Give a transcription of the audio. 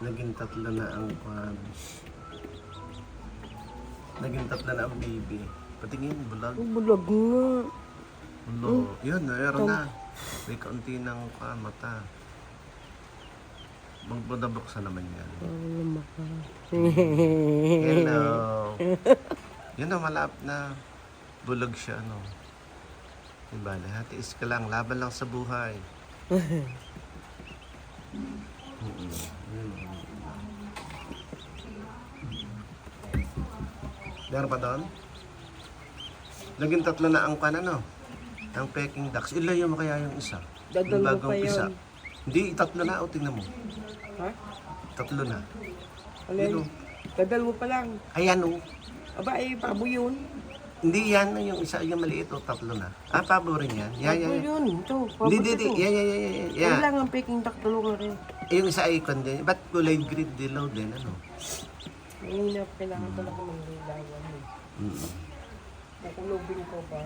Naging tatlo na ang kwan. Naging tatlo na ang baby. Patingin, bulag. Bulag nga. Ulo. Yun, meron na. May kaunti ng mata. Magbudabuksan naman yan. Ano maka. Hello. Yun na, malap na. Bulag siya, ano. Diba, hatiis ka lang. Laban lang sa buhay. Meron pa doon? Naging tatlo na ang ano? Ang Peking ducks. Ilayo mo kaya yung isa? Yung Dadalawa pa bagong isa. yun. Hindi, tatlo na. O, tingnan mo. Ha? Tatlo na. Alin? Dadalawa pa lang. Ayan, o. Aba, eh, pabo yun. Hindi yan. Yung isa, yung maliit, o. Tatlo na. Ah, pabo rin yan. Pabo Yan. yun. Ito, pabo Hindi. ito. Yan. Yan lang ang Peking duck, tulungan rin. Yung isa ay kundi. Ba't kulay green dilaw din, ano? Mahina, kailangan talaga ng lilawan. Mm. Kukulubin ko pa.